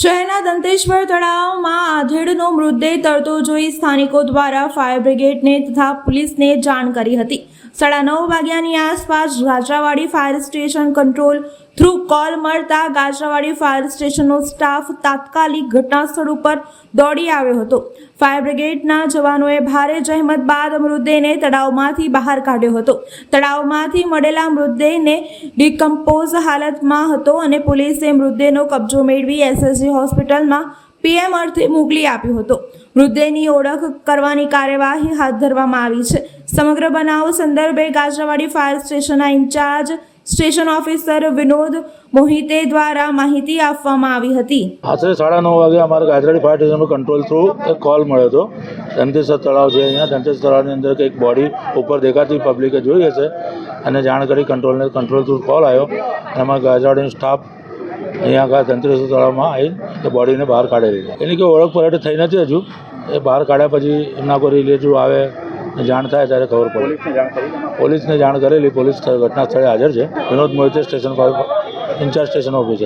શહેરના દંતેશ્વર તળાવમાં આધેડનો મૃતદેહ તરતો જોઈ સ્થાનિકો દ્વારા ફાયર બ્રિગેડને તથા પોલીસને જાણ કરી હતી। 9:30 વાગ્યાની આસપાસ Gajrawadi fire station control through call મળતા ગાજરાવાડી ફાયર સ્ટેશનનો સ્ટાફ તાત્કાલિક ઘટનાસ્થળ ઉપર દોડી આવ્યો હતો। ફાયર બ્રિગેડના જવાનોએ ભારે જહેમત બાદ મૃતદેહને તળાવમાંથી બહાર કાઢ્યો હતો। તળાવમાંથી મળેલા મૃતદેહને ડિકમ્પોઝ હાલતમાં હતો અને પોલીસે મૃતદેહનો કબજો મેળવી એસએસજી હોસ્પિટલમાં પીએમ અર્થે મોકલી આપ્યો હતો। મૃતદેહની ઓળખ કરવાની કાર્યવાહી હાથ ધરવામાં આવી છે। સમગ્ર બનાવ સંદર્ભે ગાજરાવાડી ફાયર સ્ટેશનના incharge station officer Vinod Mohite દ્વારા માહિતી આપવામાં આવી હતી। આશરે 9:30 વાગે અમારે ગાજરાવાડી ફાયર સ્ટેશનનો કંટ્રોલ થ્રુ એક કોલ મળ્યો હતો। દંતેશ્વર તળાવ છે, અહીંયા દંતેશ્વર તળાવની અંદર કંઈક બોડી ઉપર દેખાતી પબ્લિકે જોઈ હશે અને જાણ કરી કંટ્રોલ થ્રુ કોલ આવ્યો અને અમારા ગાજરાવાડીનો સ્ટાફ અહીંયા આગળ દંતેશ્વર તળાવમાં આવી બોડીને બહાર કાઢેલી છે। એની કોઈ ઓળખ પરેડ થઈ નથી હજુ। એ બહાર કાઢ્યા પછી એમના કોઈ રિલેટિવ આવે જાણ થાય ત્યારે ખબર પડે। પોલીસને જાણ કરેલી, પોલીસ ઘટના સ્થળે હાજર છે। Vinod Mohite station incharge station officer.